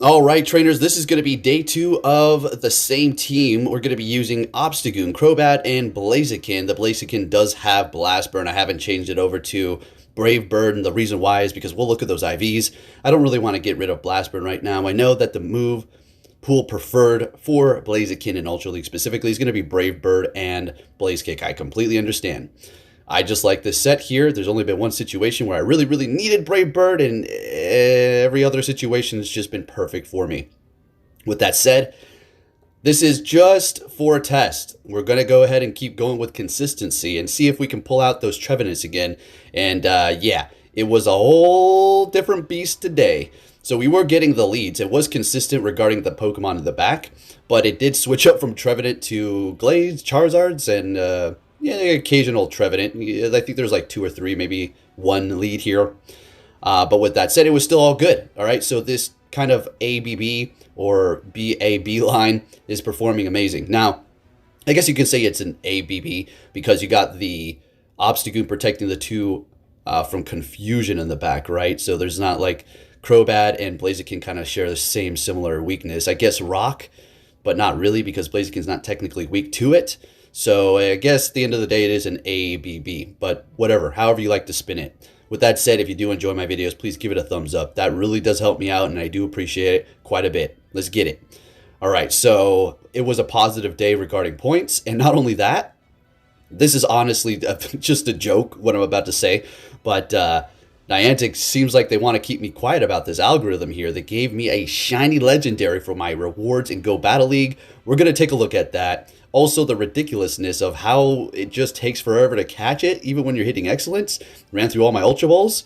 All right, trainers, this is going to be day 2 of the same team. We're going to be using Obstagoon, Crobat, and Blaziken. The Blaziken does have Blast Burn. I haven't changed it over to Brave Bird, and the reason why is because we'll look at those IVs. I don't really want to get rid of Blast Burn right now. I know that the move pool preferred for Blaziken in Ultra League specifically is going to be Brave Bird and Blaze Kick. I completely understand. I just like this set here. There's only been one situation where I really, really needed Brave Bird, and every other situation has just been perfect for me. With that said, this is just for a test. We're going to go ahead and keep going with consistency and see if we can pull out those Trevenants again. And yeah, it was a whole different beast today. So we were getting the leads. It was consistent regarding the Pokemon in the back, but it did switch up from Trevenant to Glaze, Charizards, and yeah, the occasional Trevenant. I think there's like 2 or 3, maybe one lead here. But with that said, it was still all good. All right, so this kind of ABB or BAB line is performing amazing. Now, I guess you can say it's an ABB because you got the Obstagoon protecting the two from confusion in the back, right? So there's not like Crobat and Blaziken kind of share the same similar weakness. I guess Rock, but not really because Blaziken's not technically weak to it. So I guess at the end of the day, it is an ABB, but whatever, however you like to spin it. With that said, if you do enjoy my videos, please give it a thumbs up. That really does help me out, and I do appreciate it quite a bit. Let's get it. All right, so it was a positive day regarding points, and not only that, this is honestly just a joke, what I'm about to say, but Niantic seems like they want to keep me quiet about this algorithm here. They gave me a shiny legendary for my rewards in Go Battle League. We're going to take a look at that. Also, the ridiculousness of how it just takes forever to catch it, even when you're hitting excellence. Ran through all my Ultra Balls.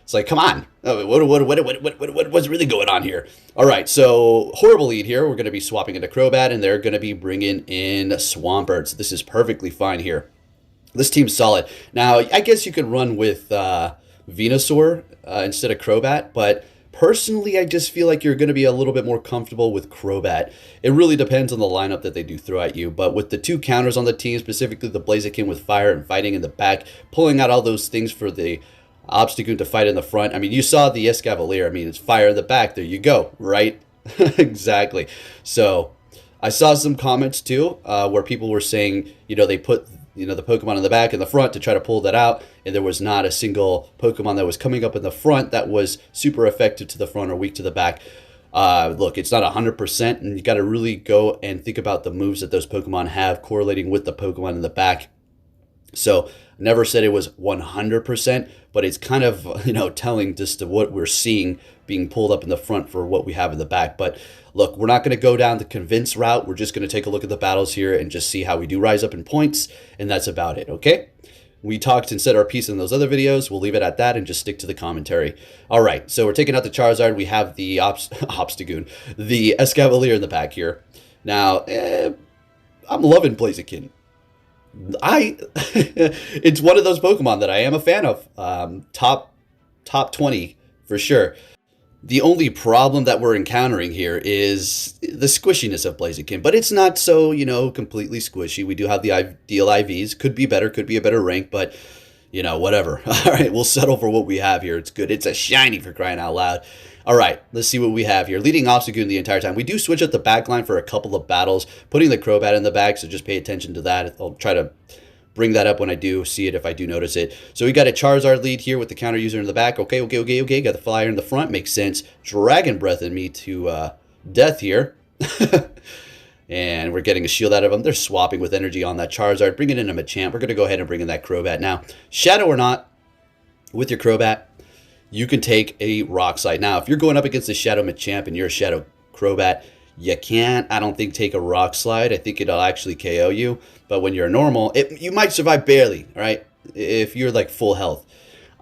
It's like, come on. What's really going on here? All right, so horrible lead here. We're going to be swapping into Crobat, and they're going to be bringing in Swampert. This is perfectly fine here. This team's solid. Now, I guess you could run with Venusaur instead of Crobat, but personally, I just feel like you're going to be a little bit more comfortable with Crobat. It really depends on the lineup that they do throw at you, but with the 2 counters on the team, specifically the Blaziken with fire and fighting in the back, pulling out all those things for the Obstagoon to fight in the front. I mean, you saw the Escavalier. I mean, it's fire in the back. There you go, right? Exactly. So I saw some comments too where people were saying, they put the Pokemon in the back and the front to try to pull that out, and there was not a single Pokemon that was coming up in the front that was super effective to the front or weak to the back. Look, it's not 100%, and you got to really go and think about the moves that those Pokemon have correlating with the Pokemon in the back. So never said it was 100%, but it's kind of, telling just to what we're seeing being pulled up in the front for what we have in the back. But look, we're not going to go down the convince route. We're just going to take a look at the battles here and just see how we do rise up in points, and that's about it, okay? We talked and said our piece in those other videos. We'll leave it at that and just stick to the commentary. All right, so we're taking out the Charizard. We have the Obstagoon, the Escavalier in the back here. Now, I'm loving Blaziken. It's one of those Pokemon that I am a fan of. Top 20 for sure. The only problem that we're encountering here is the squishiness of Blaziken, but it's not so, completely squishy. We do have the ideal IVs. Could be better, could be a better rank, but, whatever. All right, we'll settle for what we have here. It's good. It's a shiny for crying out loud. All right, let's see what we have here. Leading Obstagoon the entire time. We do switch up the back line for a couple of battles, putting the Crobat in the back, so just pay attention to that. I'll try to bring that up when I do see it, if I do notice it. So we got a Charizard lead here with the counter user in the back. Okay. Got the flyer in the front. Makes sense. Dragon Breath in me to death here. And we're getting a shield out of them. They're swapping with energy on that Charizard, bringing in a Machamp. We're going to go ahead and bring in that Crobat. Now, Shadow or not, with your Crobat, you can take a Rock Slide. Now, if you're going up against a Shadow Machamp and you're a Shadow Crobat, you can't, I don't think, take a Rock Slide. I think it'll actually KO you. But when you're normal, you might survive barely, right? If you're like full health.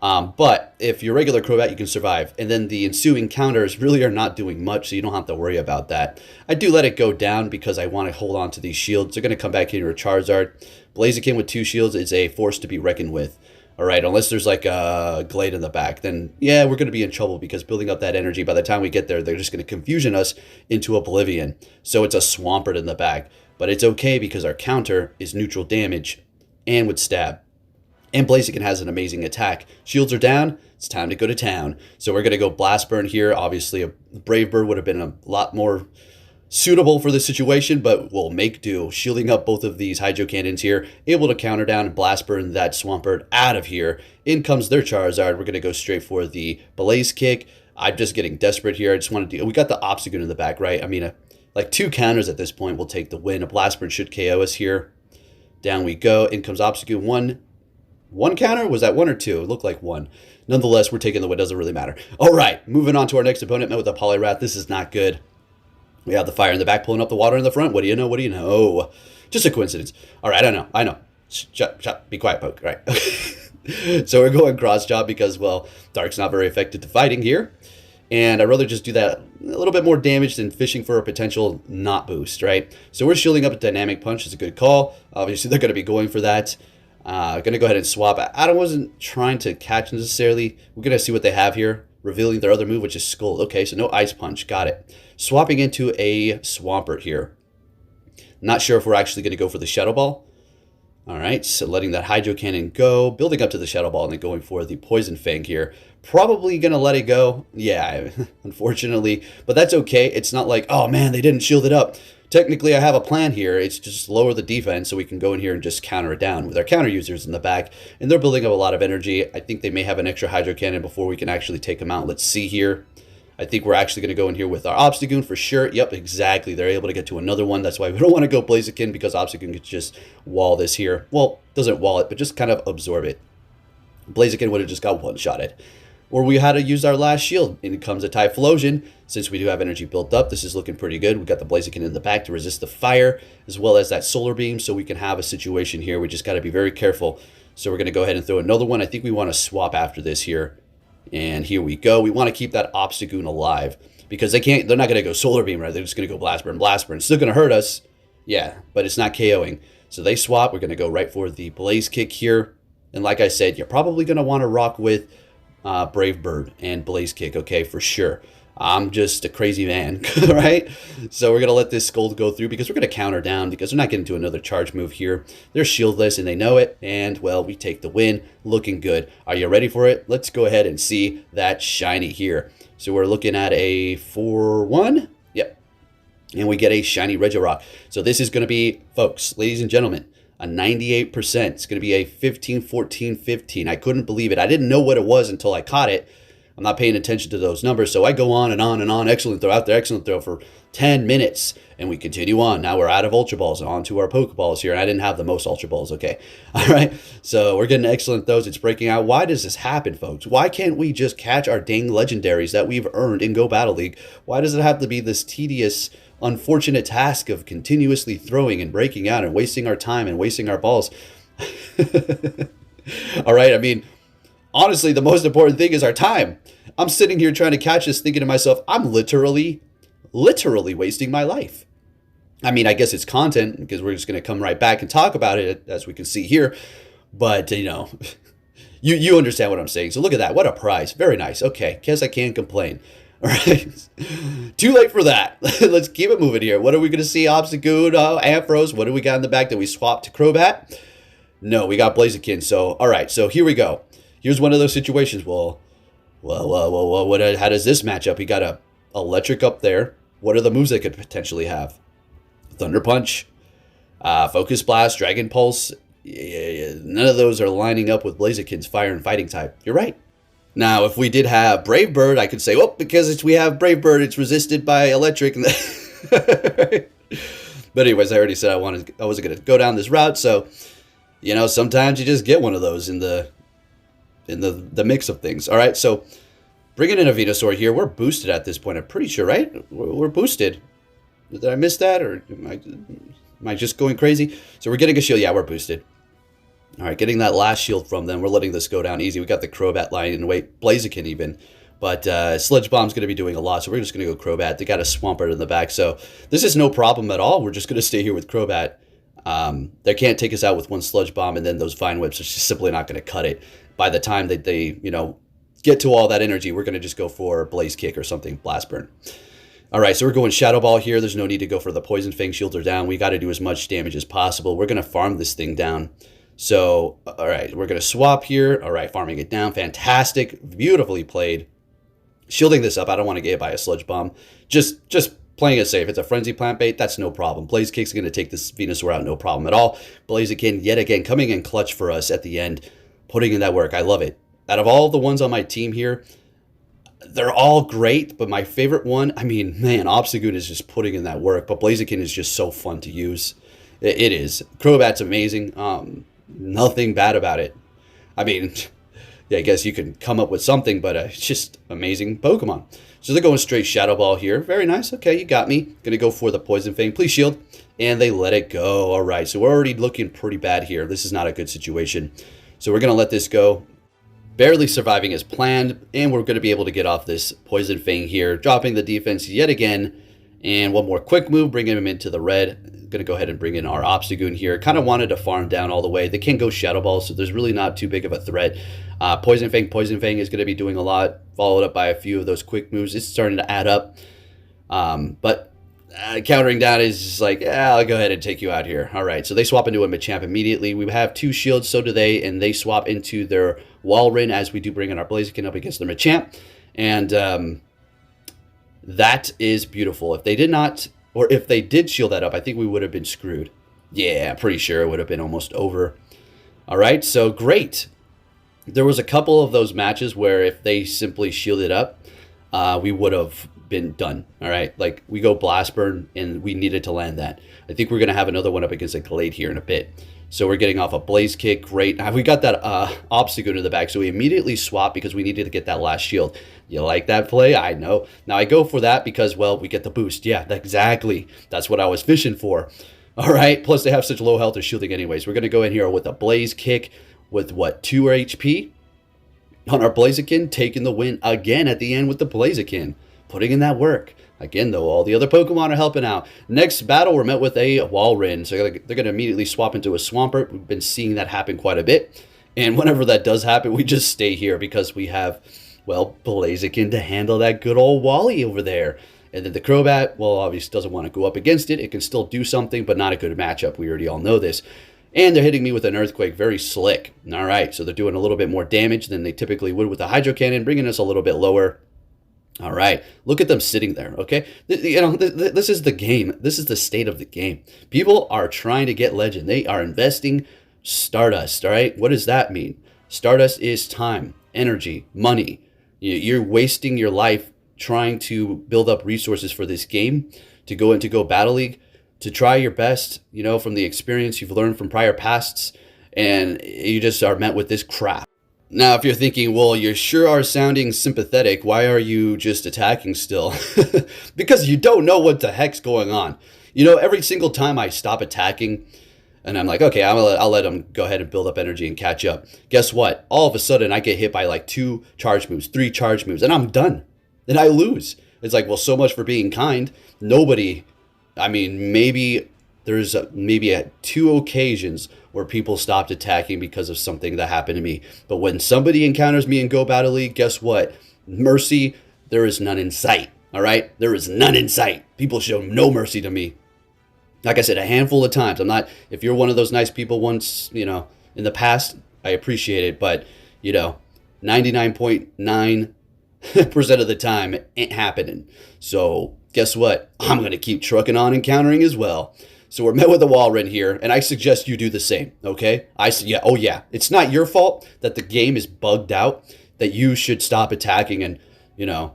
But if you're regular Crobat, you can survive. And then the ensuing counters really are not doing much, so you don't have to worry about that. I do let it go down because I want to hold on to these shields. They're going to come back into a Charizard. Blaziken with 2 shields is a force to be reckoned with. All right, unless there's like a Glade in the back, then yeah, we're going to be in trouble because building up that energy, by the time we get there, they're just going to confusion us into oblivion. So it's a Swampert in the back. But it's okay because our counter is neutral damage and with stab. And Blaziken has an amazing attack. Shields are down. It's time to go to town. So we're going to go Blast Burn here. Obviously, a Brave Bird would have been a lot more suitable for the situation, but we'll make do. Shielding up both of these Hydro Cannons here. Able to counter down and Blast Burn that Swampert out of here. In comes their Charizard. We're going to go straight for the Blaze Kick. I'm just getting desperate here. I just want to do... We got the Obstagoon in the back, right? I mean, like 2 counters at this point will take the win. A Blast Burn should KO us here. Down we go. In comes Obstagoon. One counter? Was that 1 or 2? It looked like 1. Nonetheless, we're taking the win. Doesn't really matter. All right, moving on to our next opponent. Met with a Poliwrath. This is not good. We have the fire in the back, pulling up the water in the front. What do you know? What do you know? Just a coincidence. All right, I know. Shut. Be quiet, Poke. All right. So we're going cross chop because, well, Dark's not very effective to fighting here. And I'd rather just do that a little bit more damage than fishing for a potential not boost, right? So we're shielding up a Dynamic Punch. It's a good call. Obviously, they're going to be going for that. Going to go ahead and swap. I wasn't trying to catch necessarily. We're going to see what they have here. Revealing their other move, which is Scold. Okay, so no Ice Punch. Got it. Swapping into a Swampert here. Not sure if we're actually going to go for the Shadow Ball. All right, so letting that Hydro Cannon go. Building up to the Shadow Ball and then going for the Poison Fang here. Probably going to let it go. Yeah, unfortunately. But that's okay. It's not like, oh man, they didn't shield it up. Technically, I have a plan here. It's just lower the defense so we can go in here and just counter it down with our counter users in the back. And they're building up a lot of energy. I think they may have an extra Hydro Cannon before we can actually take them out. Let's see here. I think we're actually going to go in here with our Obstagoon for sure. Yep, exactly. They're able to get to another one. That's why we don't want to go Blaziken because Obstagoon could just wall this here. Well, doesn't wall it, but just kind of absorb it. Blaziken would have just got one-shotted. Or we had to use our last shield. In comes a Typhlosion. Since we do have energy built up, this is looking pretty good. We got the Blaziken in the back to resist the fire, as well as that Solar Beam, so we can have a situation here. We just got to be very careful. So we're going to go ahead and throw another one. I think we want to swap after this here. And here we go. We want to keep that Obstagoon alive because they're not going to go Solar Beam, right? They're just going to go Blast Burn. It's still going to hurt us. Yeah, but it's not KOing. So they swap. We're going to go right for the Blaze Kick here. And like I said, you're probably going to want to rock with Brave Bird and Blaze Kick, okay, for sure. I'm just a crazy man, right? So we're going to let this Scold go through because we're going to counter down because they're not getting to another charge move here. They're shieldless and they know it. And, well, we take the win. Looking good. Are you ready for it? Let's go ahead and see that shiny here. So we're looking at a 4-1. Yep. And we get a shiny Regirock. So this is going to be, folks, ladies and gentlemen, a 98%. It's going to be a 15, 14, 15. I couldn't believe it. I didn't know what it was until I caught it. I'm not paying attention to those numbers, so I go on and on and on. Excellent throw after excellent throw for 10 minutes, and we continue on. Now we're out of Ultra Balls, on to our Pokeballs here, and I didn't have the most Ultra Balls, okay. All right, so we're getting excellent throws. It's breaking out. Why does this happen, folks? Why can't we just catch our dang legendaries that we've earned in Go Battle League? Why does it have to be this tedious, unfortunate task of continuously throwing and breaking out and wasting our time and wasting our balls? All right, I mean, honestly, the most important thing is our time. I'm sitting here trying to catch this thinking to myself, I'm literally wasting my life. I mean, I guess it's content because we're just going to come right back and talk about it as we can see here. But, you know, you understand what I'm saying. So look at that. What a prize. Very nice. Okay. Guess I can't complain. All right. Too late for that. Let's keep it moving here. What are we going to see? Obstagoon, Ampharos. What do we got in the back? Did we swap to Crobat? No, we got Blaziken. So, all right. So here we go. Here's one of those situations. Well, how does this match up? We got a electric up there. What are the moves they could potentially have? Thunder Punch, Focus Blast, Dragon Pulse. None of those are lining up with Blaziken's fire and fighting type. You're right. Now, if we did have Brave Bird, I could say, well, because we have Brave Bird, it's resisted by electric. But anyways, I already said I wasn't going to go down this route. So, you know, sometimes you just get one of those in the mix of things. All right, so bringing in a Venusaur here. We're boosted at this point, I'm pretty sure, right? We're boosted. Did I miss that, or am I just going crazy? So we're getting a shield. Yeah, we're boosted. All right, getting that last shield from them. We're letting this go down easy. We got the Crobat lying in wait. Blaziken even. But Sludge Bomb's going to be doing a lot, so we're just going to go Crobat. They got a Swampert in the back, so this is no problem at all. We're just going to stay here with Crobat. They can't take us out with one Sludge Bomb, and then those Vine Whips are just simply not going to cut it. By the time that they, you know, get to all that energy, we're going to just go for Blaze Kick or something, Blast Burn. All right, so we're going Shadow Ball here. There's no need to go for the Poison Fang. Shields are down. We got to do as much damage as possible. We're going to farm this thing down. So, all right, we're going to swap here. All right, farming it down. Fantastic. Beautifully played. Shielding this up. I don't want to get hit by a sludge bomb. Just playing it safe. It's a frenzy plant bait. That's no problem. Blaze Kick's going to take this Venusaur out. No problem at all. Blaziken yet again coming in clutch for us at the end. Putting in that work. I love it. Out of all the ones on my team here, they're all great, but my favorite one, I mean, man, Obstagoon is just putting in that work, but Blaziken is just so fun to use. It is. Crobat's amazing. Nothing bad about it. I mean, yeah, I guess you can come up with something, but it's just amazing Pokemon. So they're going straight Shadow Ball here. Very nice. Okay, you got me. Going to go for the Poison Fang. Please shield. And they let it go. All right, so we're already looking pretty bad here. This is not a good situation. So we're going to let this go. Barely surviving as planned, and we're going to be able to get off this Poison Fang here, dropping the defense yet again. And one more quick move, bringing him into the red. Going to go ahead and bring in our Obstagoon here. Kind of wanted to farm down all the way. They can't go Shadow Ball, so there's really not too big of a threat. Poison Fang is going to be doing a lot, followed up by a few of those quick moves. It's starting to add up. But countering that is just like, yeah, I'll go ahead and take you out here. All right, so they swap into a Machamp immediately. We have 2 shields, so do they, and they swap into their Walrein as we do bring in our Blaziken up against their Machamp. And that is beautiful. If they did not, or if they did shield that up, I think we would have been screwed. Yeah, I'm pretty sure it would have been almost over. All right, so great. There was a couple of those matches where if they simply shielded up, we would have been done. All right, like we go Blast Burn and we needed to land that. I think we're going to have another one up against a Glade here in a bit. So we're getting off a Blaze Kick. Great. We got that Obstagoon in the back, so we immediately swapped because we needed to get that last shield. You like that play? I know. Now I go for that because, well, we get the boost. Yeah, exactly. That's what I was fishing for. All right. Plus they have such low health or shielding anyways. We're going to go in here with a Blaze Kick with, what, 2 HP on our Blaziken, taking the win again at the end with the Blaziken, putting in that work. Again, though, all the other Pokemon are helping out. Next battle, we're met with a Walrein. So they're going to immediately swap into a Swampert. We've been seeing that happen quite a bit. And whenever that does happen, we just stay here because we have, well, Blaziken to handle that good old Wally over there. And then the Crobat, well, obviously doesn't want to go up against it. It can still do something, but not a good matchup. We already all know this. And they're hitting me with an Earthquake, very slick. All right, so they're doing a little bit more damage than they typically would with a Hydro Cannon, bringing us a little bit lower. All right, look at them sitting there, okay? You know, this is the game. This is the state of the game. People are trying to get Legend. They are investing Stardust, all right? What does that mean? Stardust is time, energy, money. You're wasting your life trying to build up resources for this game, to go into Go Battle League, to try your best, you know, from the experience you've learned from prior pasts, and you just are met with this crap. Now, if you're thinking, well, you sure are sounding sympathetic, why are you just attacking still? Because you don't know what the heck's going on. You know, every single time I stop attacking, and I'm like, okay, I'll let them go ahead and build up energy and catch up. Guess what? All of a sudden, I get hit by like 2 charge moves, 3 charge moves, and I'm done. And I lose. It's like, well, so much for being kind. Nobody, I mean, maybe there's maybe 2 occasions where people stopped attacking because of something that happened to me. But when somebody encounters me in Go Battle League, guess what? Mercy, there is none in sight. All right? There is none in sight. People show no mercy to me. Like I said, a handful of times. I'm not, if you're one of those nice people once, you know, in the past, I appreciate it. But, you know, 99.9% of the time, it ain't happening. So guess what? I'm going to keep trucking on and countering as well. So we're met with a Walrein here, and I suggest you do the same, okay? Yeah, it's not your fault that the game is bugged out, that you should stop attacking and, you know,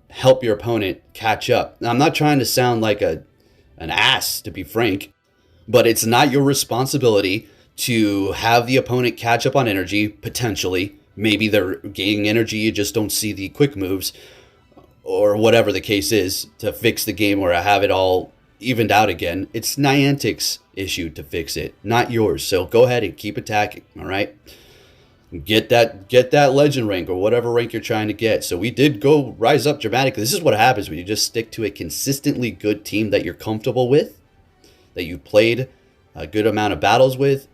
help your opponent catch up. Now, I'm not trying to sound like an ass, to be frank, but it's not your responsibility to have the opponent catch up on energy, potentially. Maybe they're gaining energy, you just don't see the quick moves, or whatever the case is, to fix the game or have it all evened out again. It's Niantic's issue to fix it, not yours. So go ahead and keep attacking, all right? Get that legend rank or whatever rank you're trying to get. So we did go rise up dramatically. This is what happens when you just stick to a consistently good team that you're comfortable with, that you played a good amount of battles with,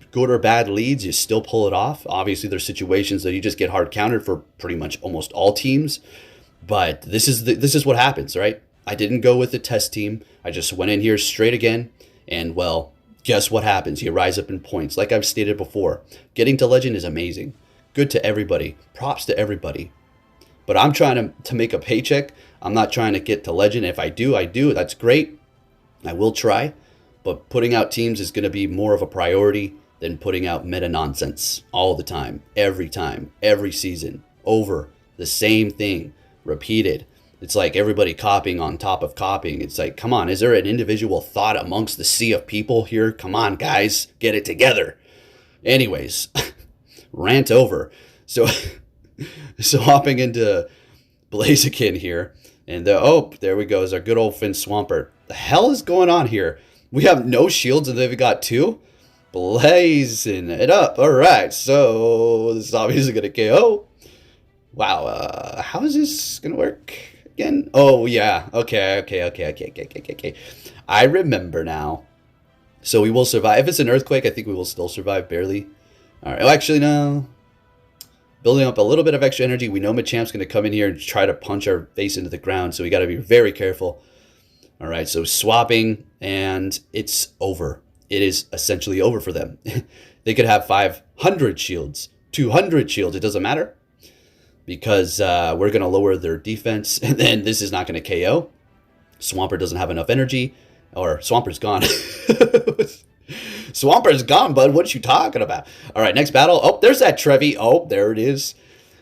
good or bad leads, you still pull it off. Obviously, there's situations that you just get hard countered for pretty much almost all teams, but this is what happens, right? I didn't go with the test team. I just went in here straight again, and, well, Guess what happens? You rise up in points. Like I've stated before, getting to legend is amazing. Good to everybody. Props to everybody. But I'm trying to make a paycheck. I'm not trying to get to legend. If I do, I do. That's great. I will try. But putting out teams is going to be more of a priority than putting out meta nonsense all the time, every season, over the same thing, repeated. It's like everybody copying on top of copying. It's like, come on, is there an individual thought amongst the sea of people here? Come on, guys, get it together. Anyways, rant over. So, so hopping into Blaziken here, and oh, there we go. Is our good old Finn Swampert. The hell is going on here? We have no shields and they've got 2. Blazing it up. All right, so this is obviously going to KO. Wow, how is this going to work again? Oh, yeah. Okay. I remember now. So we will survive. If it's an earthquake, I think we will still survive barely. All right, well, actually, no. Building up a little bit of extra energy. We know Machamp's going to come in here and try to punch our face into the ground, so we got to be very careful. All right, so swapping, and it's over. It is essentially over for them. They could have 500 shields, 200 shields. It doesn't matter because we're going to lower their defense, and then this is not going to KO. Swampert doesn't have enough energy, or Swampert's gone. Swampert's gone, bud. What you talking about? All right, next battle. Oh, there's that Trevi. Oh, there it is.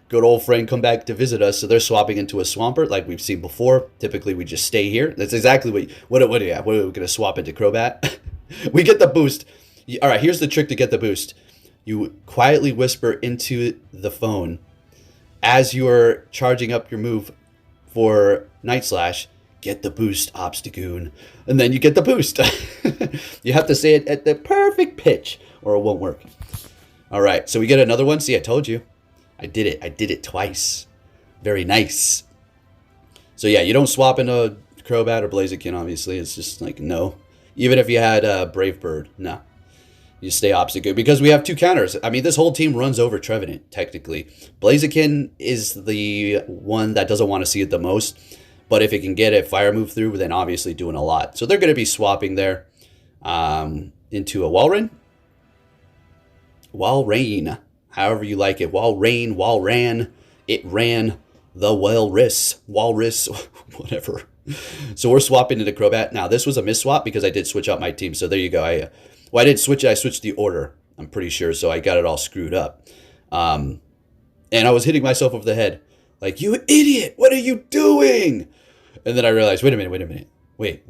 Good old friend come back to visit us. So they're swapping into a Swampert like we've seen before. Typically, we just stay here. That's exactly what are we going to swap into Crobat? We get the boost. All right, here's the trick to get the boost. You quietly whisper into the phone as you're charging up your move for Night Slash. Get the boost, Obstagoon. And then you get the boost. You have to say it at the perfect pitch or it won't work. All right, so we get another one. See, I told you. I did it twice. Very nice. So yeah, you don't swap into Crobat or Blaziken, obviously. It's just like, no. Even if you had Brave Bird, no. You stay Obstagoon because we have 2 counters. I mean, this whole team runs over Trevenant, technically. Blaziken is the one that doesn't want to see it the most. But if it can get a fire move through, then obviously doing a lot. So they're going to be swapping there into a Walrein. Walrein, however you like it. Walrein. It ran the Walrus, whatever. So we're swapping into Crobat. Now, this was a miss swap because I did switch out my team. So there you go. I didn't switch it. I switched the order, I'm pretty sure. So I got it all screwed up. And I was hitting myself over the head. Like, you idiot, what are you doing? And then I realized, wait a minute. Wait.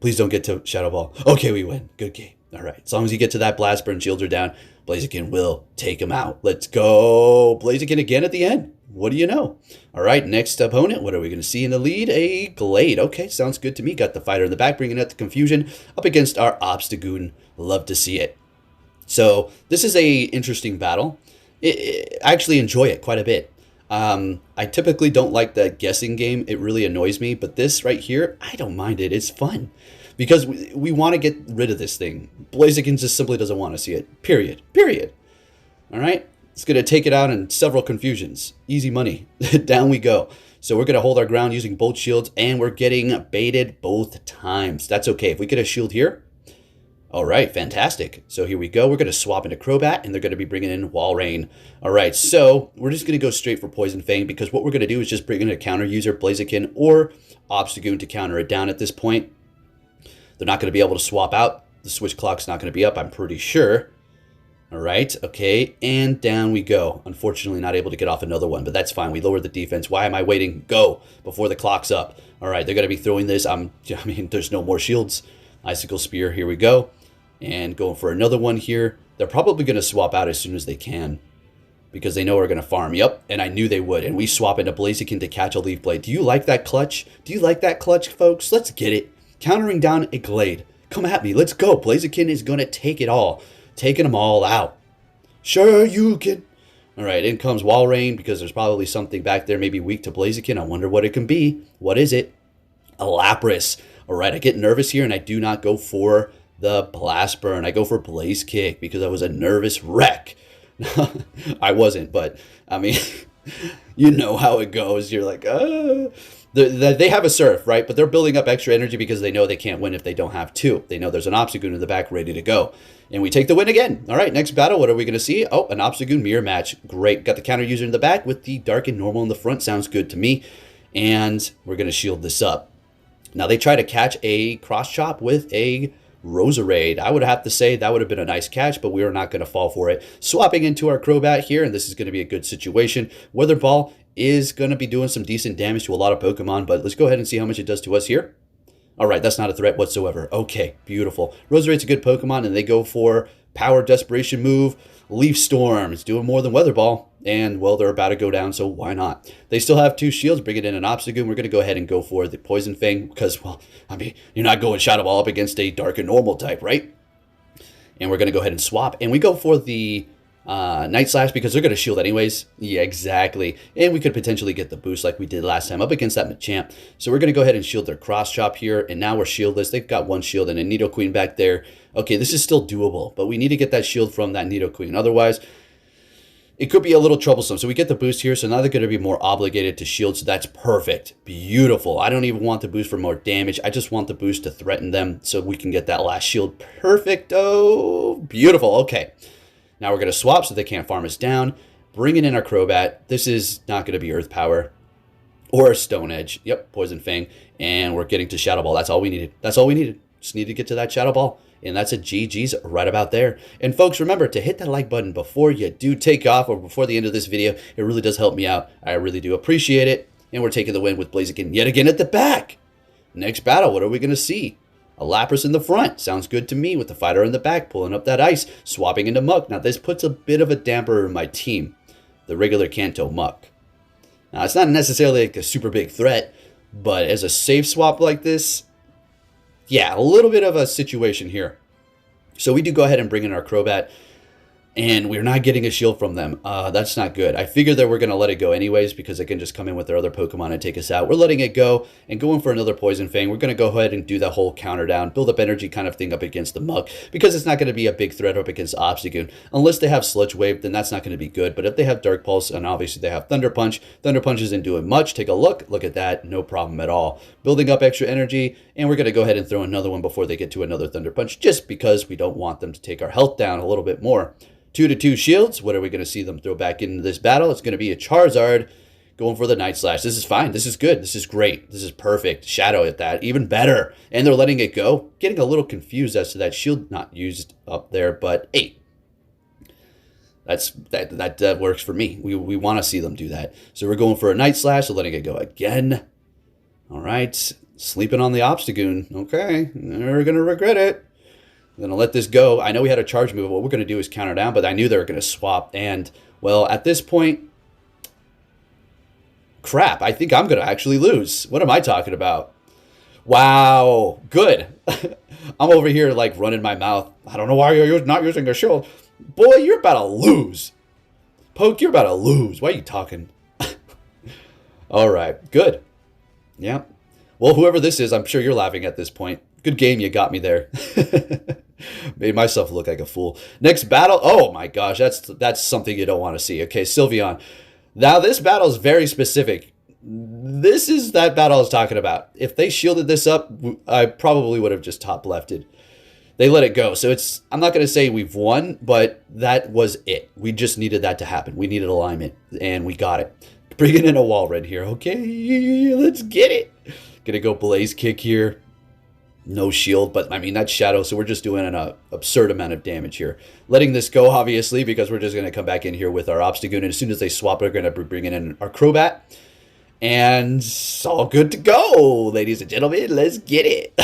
Please don't get to Shadow Ball. Okay, we win. Good game. All right. As long as you get to that Blast Burn, shields are down. Blaziken will take him out. Let's go. Blaziken again at the end. What do you know? All right, next opponent. What are we going to see in the lead? A Glade. Okay, sounds good to me. Got the fighter in the back, bringing out the confusion up against our Obstagoon. Love to see it. So this is a interesting battle. I actually enjoy it quite a bit. I typically don't like the guessing game. It really annoys me. But this right here, I don't mind it. It's fun. Because we want to get rid of this thing. Blaziken just simply doesn't want to see it. Period. All right? It's going to take it out in several confusions. Easy money. Down we go. So we're going to hold our ground using both shields. And we're getting baited both times. That's okay. If we get a shield here. All right, fantastic. So here we go. We're going to swap into Crobat, and they're going to be bringing in Walrein. All right, so we're just going to go straight for Poison Fang because what we're going to do is just bring in a counter user, Blaziken or Obstagoon to counter it down at this point. They're not going to be able to swap out. The switch clock's not going to be up, I'm pretty sure. All right, okay, and down we go. Unfortunately, not able to get off another one, but that's fine. We lowered the defense. Why am I waiting? Go before the clock's up. All right, they're going to be throwing this. I mean, there's no more shields. Icicle Spear, here we go. And going for another one here. They're probably going to swap out as soon as they can because they know we're going to farm. Yep, and I knew they would. And we swap into Blaziken to catch a Leaf Blade. Do you like that clutch? Do you like that clutch, folks? Let's get it. Countering down a Glade. Come at me. Let's go. Blaziken is going to take it all. Taking them all out. Sure you can. All right, in comes Walrein because there's probably something back there maybe weak to Blaziken. I wonder what it can be. What is it? A Lapras. All right, I get nervous here and I do not go for the Blast Burn. I go for Blaze Kick because I was a nervous wreck. I wasn't, but I mean, you know how it goes. You're like, the They have a surf, right? But they're building up extra energy because they know they can't win if they don't have two. They know there's an Obstagoon in the back ready to go. And we take the win again. All right, next battle, what are we going to see? Oh, an Obstagoon mirror match. Great. Got the counter user in the back with the dark and normal in the front. Sounds good to me. And we're going to shield this up. Now, they try to catch a cross chop with a Roserade. I would have to say that would have been a nice catch, but we are not going to fall for it. Swapping into our Crobat here, and this is going to be a good situation. Weather Ball is going to be doing some decent damage to a lot of Pokemon, but let's go ahead and see how much it does to us here. All right, that's not a threat whatsoever. Okay, beautiful. Roserade's a good Pokemon, and they go for Power Desperation move. Leaf Storm is doing more than Weather Ball, and, well, they're about to go down, so why not? They still have two shields, bringing in an Obstagoon. We're going to go ahead and go for the Poison Fang, because, well, I mean, you're not going Shadow Ball up against a Dark and Normal type, right? And we're going to go ahead and swap, and we go for the Night Slash because they're going to shield anyways. Yeah, exactly. And we could potentially get the boost like we did last time up against that Machamp. So we're going to go ahead and shield their Cross Chop here. And now we're shieldless. They've got one shield and a Nidoqueen back there. Okay, this is still doable, but we need to get that shield from that Nidoqueen. Otherwise, it could be a little troublesome. So we get the boost here. So now they're going to be more obligated to shield. So that's perfect. Beautiful. I don't even want the boost for more damage. I just want the boost to threaten them so we can get that last shield. Perfect. Oh, beautiful. Okay. Now we're going to swap so they can't farm us down. Bringing in our Crobat. This is not going to be Earth Power or Stone Edge. Yep, Poison Fang. And we're getting to Shadow Ball. That's all we needed. That's all we needed. Just need to get to that Shadow Ball. And that's a GG's right about there. And folks, remember to hit that like button before you do take off or before the end of this video. It really does help me out. I really do appreciate it. And we're taking the win with Blaziken yet again at the back. Next battle, what are we going to see? A Lapras in the front. Sounds good to me with the fighter in the back, pulling up that ice, swapping into Muck. Now, this puts a bit of a damper in my team, the regular Kanto Muck. Now, it's not necessarily like a super big threat, but as a safe swap like this, yeah, a little bit of a situation here. So we do go ahead and bring in our Crobat, and we're not getting a shield from them. That's not good. I figured that we're going to let it go anyways because they can just come in with their other Pokemon and take us out. We're letting it go and going for another Poison Fang. We're going to go ahead and do that whole counter down, build up energy kind of thing up against the Muk because it's not going to be a big threat up against Obstagoon. Unless they have Sludge Wave, then that's not going to be good. But if they have Dark Pulse and obviously they have Thunder Punch, Thunder Punch isn't doing much. Take a look. Look at that. No problem at all. Building up extra energy, and we're going to go ahead and throw another one before they get to another Thunder Punch just because we don't want them to take our health down a little bit more. 2-2 shields. What are we going to see them throw back into this battle? It's going to be a Charizard going for the Night Slash. This is fine. This is good. This is great. This is perfect. Shadow at that. Even better. And they're letting it go. Getting a little confused as to that shield not used up there, but hey, that works for me. We want to see them do that. So we're going for a Night Slash. So letting it go again. All right. Sleeping on the Obstagoon. Okay. They're going to regret it. I'm going to let this go. I know we had a charge move. What we're going to do is counter down, but I knew they were going to swap. And, well, at this point, crap, I think I'm going to actually lose. What am I talking about? Wow, good. I'm over here, like, running my mouth. I don't know why you're not using your shield. Boy, you're about to lose. Poke, you're about to lose. Why are you talking? All right, good. Yeah. Well, whoever this is, I'm sure you're laughing at this point. Good game, you got me there. Made myself look like a fool. Next battle. Oh my gosh, that's something you don't want to see. Okay, Sylveon. Now this battle is very specific. This is that battle I was talking about. If they shielded this up, I probably would have just top lefted. They let it go. So I'm not going to say we've won, but that was it. We just needed that to happen. We needed alignment, and we got it. Bringing in a Walrein here. Okay, let's get it. Gonna go Blaze Kick here. No shield, but I mean, that's Shadow, so we're just doing an absurd amount of damage here. Letting this go, obviously, because we're just going to come back in here with our Obstagoon, and as soon as they swap, we're going to be bringing in our Crobat. And it's all good to go, ladies and gentlemen. Let's get it.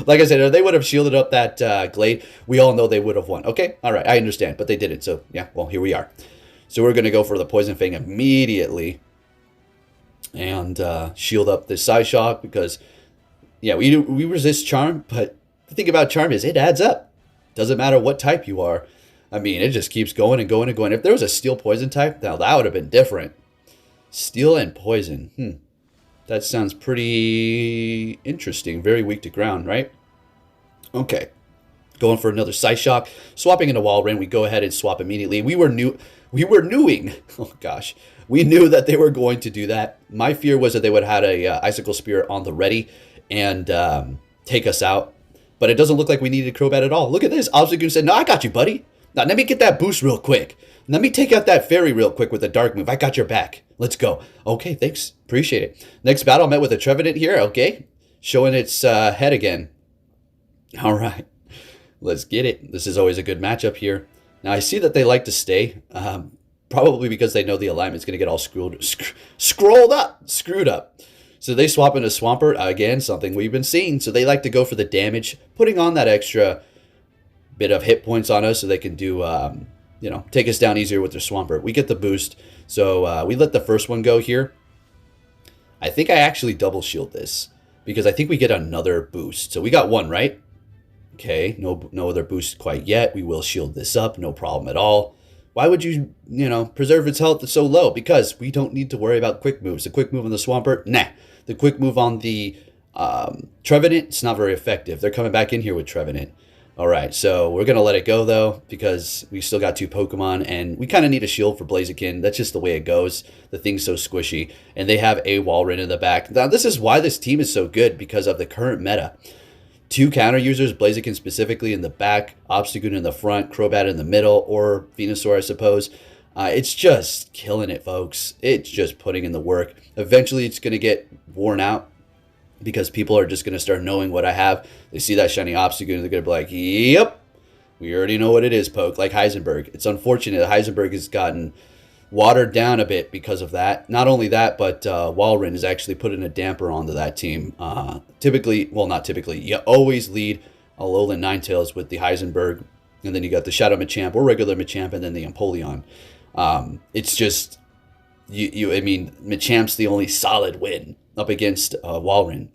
Like I said, if they would have shielded up that Glade, we all know they would have won. Okay, all right, I understand, but they didn't, so yeah, well, here we are. So we're going to go for the Poison Fang immediately and shield up this Psyshock because... yeah, we resist Charm, but the thing about Charm is it adds up. Doesn't matter what type you are. I mean, it just keeps going and going and going. If there was a Steel Poison type, now that would have been different. Steel and Poison. That sounds pretty interesting. Very weak to ground, right? Okay. Going for another Sight Shock, swapping into Walrein. We go ahead and swap immediately. We were newing. Oh gosh, we knew that they were going to do that. My fear was that they would have had a Icicle Spear on the ready and take us out. But it doesn't look like we needed Crobat at all. Look at this. Obstagoon said, "No, I got you, buddy. Now let me get that boost real quick. Let me take out that fairy real quick with a dark move. I got your back. Let's go." Okay, thanks. Appreciate it. Next battle, met with a Trevenant here. Okay, showing its head again. All right. Let's get it. This is always a good matchup here. Now, I see that they like to stay, probably because they know the alignment's going to get all screwed up. So they swap into Swampert, again, something we've been seeing. So they like to go for the damage, putting on that extra bit of hit points on us so they can do, take us down easier with their Swampert. We get the boost, so we let the first one go here. I think I actually double shield this because I think we get another boost. So we got one, right? Okay, no other boost quite yet. We will shield this up, no problem at all. Why would you, preserve its health so low? Because we don't need to worry about quick moves. The quick move on the Swampert, nah. The quick move on the Trevenant, it's not very effective. They're coming back in here with Trevenant. All right, so we're going to let it go, though, because we still got 2 Pokemon, and we kind of need a shield for Blaziken. That's just the way it goes. The thing's so squishy, and they have a Walrein in the back. Now, this is why this team is so good, because of the current meta. 2 counter users, Blaziken specifically in the back, Obstagoon in the front, Crobat in the middle, or Venusaur, I suppose. It's just killing it, folks. It's just putting in the work. Eventually, it's going to get worn out because people are just going to start knowing what I have. They see that shiny Obstagoon, they're going to be like, yep, we already know what it is, Poke, like Heisenberg. It's unfortunate that Heisenberg has gotten watered down a bit because of that. Not only that, but Walrein is actually putting a damper onto that team. Not typically, you always lead Alolan Ninetales with the Heisenberg, and then you got the Shadow Machamp or regular Machamp, and then the Empoleon. It's just, Machamp's the only solid win up against Walrein.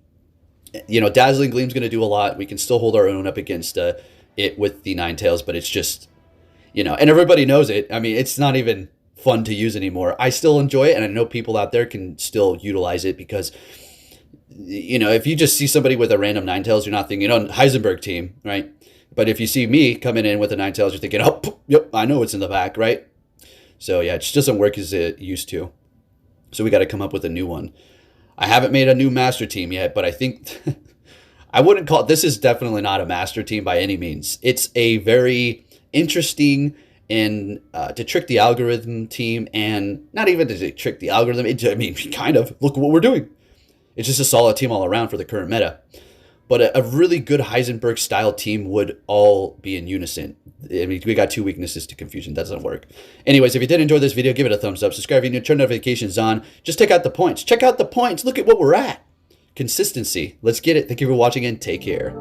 Dazzling Gleam's going to do a lot. We can still hold our own up against it with the Ninetales, but it's just, and everybody knows it. I mean, it's not even fun to use anymore. I still enjoy it, and I know people out there can still utilize it because, if you just see somebody with a random Ninetales, you're not thinking, Heisenberg team, right? But if you see me coming in with a Ninetales, you're thinking, oh, yep, I know it's in the back, right? So yeah, it just doesn't work as it used to. So we got to come up with a new one. I haven't made a new master team yet, but I think I wouldn't call it, this is definitely not a master team by any means. It's a very interesting and to trick the algorithm team, and not even to trick the algorithm. Kind of, look what we're doing. It's just a solid team all around for the current meta. But a really good Heisenberg style team would all be in unison. We got 2 weaknesses to confusion. That doesn't work. Anyways, if you did enjoy this video, give it a thumbs up. Subscribe if you're new. Turn notifications on. Just check out the points. Check out the points. Look at what we're at. Consistency. Let's get it. Thank you for watching and take care.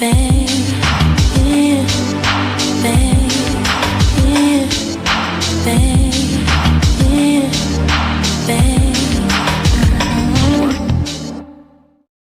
nothing.